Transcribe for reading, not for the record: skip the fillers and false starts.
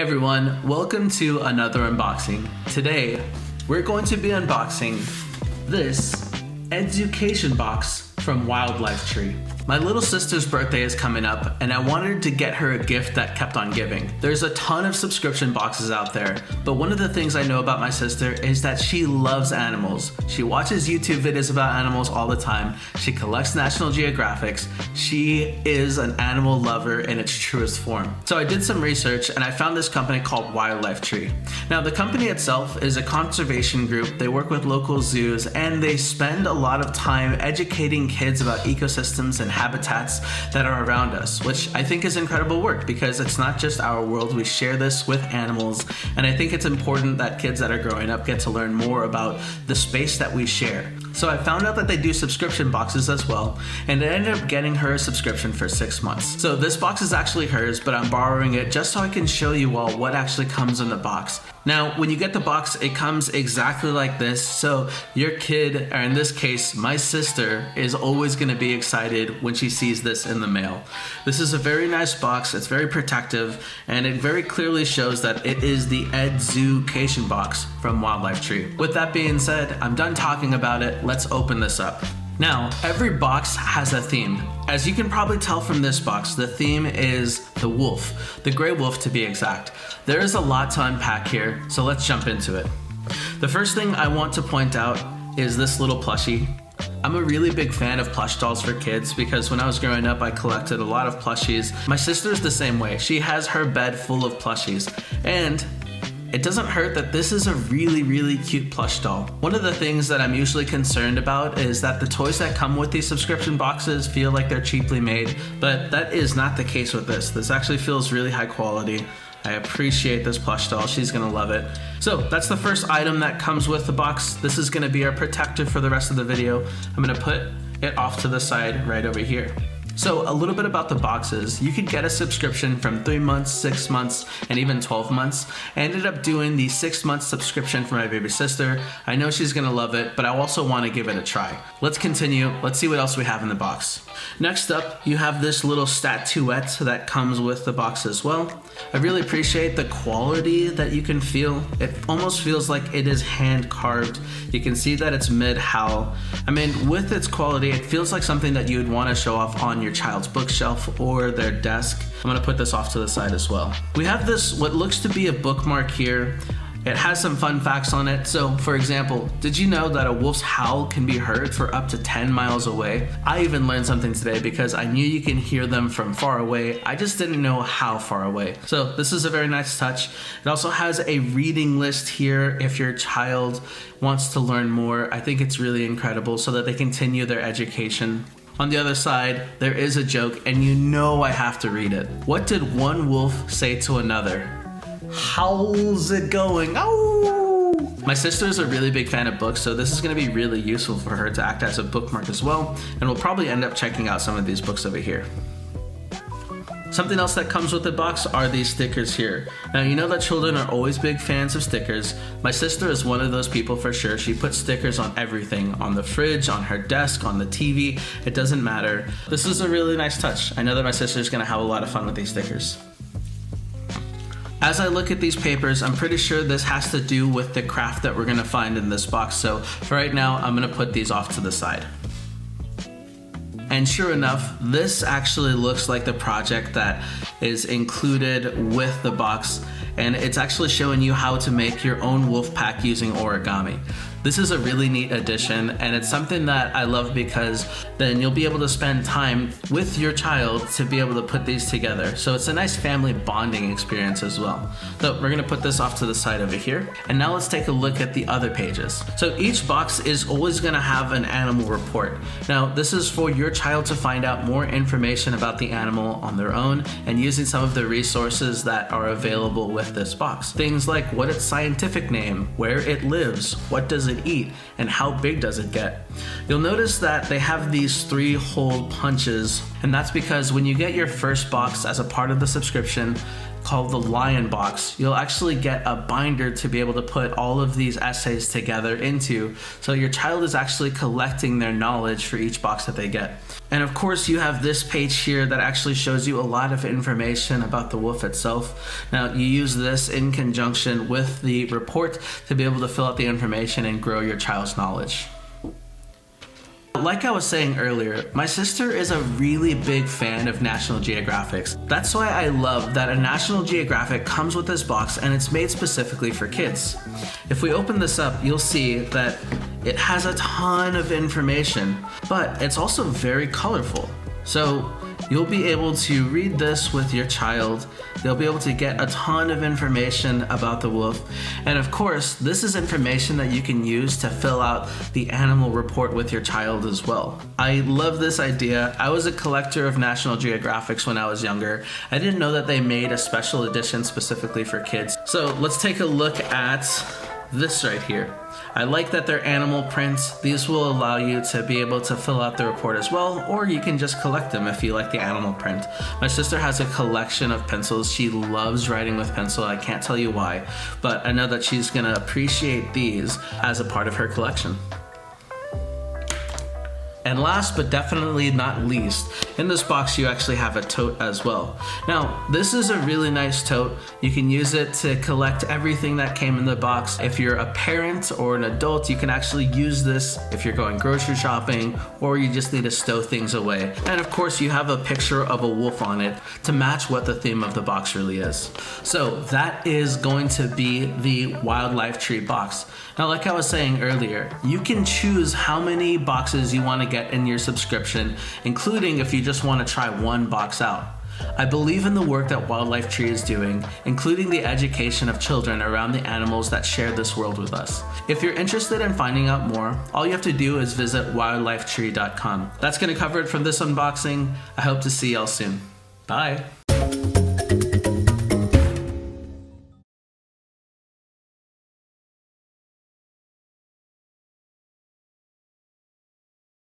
Hey everyone, welcome to another unboxing. Today, we're going to be unboxing this EdZOOcation box from Wildlife Tree. My little sister's birthday is coming up and I wanted to get her a gift that kept on giving. There's a ton of subscription boxes out there, but one of the things I know about my sister is that she loves animals. She watches YouTube videos about animals all the time. She collects National Geographics. She is an animal lover in its truest form. So I did some research and I found this company called Wildlife Tree. Now the company itself is a conservation group. They work with local zoos and they spend a lot of time educating kids about ecosystems and habitats that are around us, which I think is incredible work because it's not just our world. We share this with animals, and I think it's important that kids that are growing up get to learn more about the space that we share. So I found out that they do subscription boxes as well, and I ended up getting her a subscription for 6 months. So this box is actually hers, but I'm borrowing it just so I can show you all what actually comes in the box. Now, when you get the box, it comes exactly like this. So your kid, or in this case, my sister, is always gonna be excited when she sees this in the mail. This is a very nice box, it's very protective, and it very clearly shows that it is the EdZOOcation box from Wildlife Tree. With that being said, I'm done talking about it. Let's open this up. Now, every box has a theme. As you can probably tell from this box, the theme is the wolf, the gray wolf to be exact. There is a lot to unpack here, so let's jump into it. The first thing I want to point out is this little plushie. I'm a really big fan of plush dolls for kids because when I was growing up, I collected a lot of plushies. My sister's the same way. She has her bed full of plushies, and it doesn't hurt that this is a really cute plush doll. One of the things that I'm usually concerned about is that the toys that come with these subscription boxes feel like they're cheaply made, but that is not the case with this. This actually feels really high quality. I appreciate this plush doll. She's gonna love it. So that's the first item that comes with the box. This is gonna be our protector for the rest of the video. I'm gonna put it off to the side right over here. So a little bit about the boxes. You could get a subscription from 3 months, 6 months, and even 12 months. I ended up doing the 6-month subscription for my baby sister. I know she's gonna love it, but I also wanna give it a try. Let's continue. Let's see what else we have in the box. Next up, you have this little statuette that comes with the box as well. I really appreciate the quality that you can feel. It almost feels like it is hand carved. You can see that it's mid-howl. I mean, with its quality, it feels like something that you would want to show off on your child's bookshelf or their desk. I'm gonna put this off to the side as well. We have this, what looks to be a bookmark here. It has some fun facts on it. So for example, did you know that a wolf's howl can be heard for up to 10 miles away? I even learned something today because I knew you can hear them from far away. I just didn't know how far away. So this is a very nice touch. It also has a reading list here if your child wants to learn more. I think it's really incredible so that they continue their education. On the other side, there is a joke, and you know I have to read it. What did one wolf say to another? How's it going? Oh! My sister is a really big fan of books, so this is going to be really useful for her to act as a bookmark as well, and we'll probably end up checking out some of these books over here. Something else that comes with the box are these stickers here. Now, you know that children are always big fans of stickers. My sister is one of those people for sure. She puts stickers on everything, on the fridge, on her desk, on the TV. It doesn't matter. This is a really nice touch. I know that my sister's gonna have a lot of fun with these stickers. As I look at these papers, I'm pretty sure this has to do with the craft that we're gonna find in this box. So for right now, I'm gonna put these off to the side. And sure enough, this actually looks like the project that is included with the box, and it's actually showing you how to make your own wolf pack using origami. This is a really neat addition, and it's something that I love because then you'll be able to spend time with your child to be able to put these together. So it's a nice family bonding experience as well. So we're gonna put this off to the side over here. And now let's take a look at the other pages. So each box is always gonna have an animal report. Now, this is for your child to find out more information about the animal on their own and using some of the resources that are available with this box. Things like what its scientific name, where it lives, what does it eat, and how big does it get. You'll notice that they have these 3 hole punches And that's because when you get your first box as a part of the subscription called the Lion Box, you'll actually get a binder to be able to put all of these essays together into, so your child is actually collecting their knowledge for each box that they get. And of course, you have this page here that actually shows you a lot of information about the wolf itself. Now, you use this in conjunction with the report to be able to fill out the information and grow your child's knowledge. Like I was saying earlier, my sister is a really big fan of National Geographics. That's why I love that a National Geographic comes with this box and it's made specifically for kids. If we open this up, you'll see that it has a ton of information, but it's also very colorful. So you'll be able to read this with your child. They'll be able to get a ton of information about the wolf. And of course, this is information that you can use to fill out the animal report with your child as well. I love this idea. I was a collector of National Geographics when I was younger. I didn't know that they made a special edition specifically for kids. So let's take a look at this right here. I like that they're animal prints. These will allow you to be able to fill out the report as well, or you can just collect them if you like the animal print. My sister has a collection of pencils. She loves writing with pencil. I can't tell you why, but I know that she's gonna appreciate these as a part of her collection. And last but definitely not least, in this box you actually have a tote as well. Now, this is a really nice tote. You can use it to collect everything that came in the box. If you're a parent or an adult, you can actually use this if you're going grocery shopping or you just need to stow things away. And of course, you have a picture of a wolf on it to match what the theme of the box really is. So that is going to be the Wildlife Tree box. Now, like I was saying earlier, you can choose how many boxes you want to get in your subscription, including if you just want to try one box out. I believe in the work that Wildlife Tree is doing, including the education of children around the animals that share this world with us. If you're interested in finding out more, all you have to do is visit wildlifetree.com. That's going to cover it from this unboxing. I hope to see y'all soon. Bye.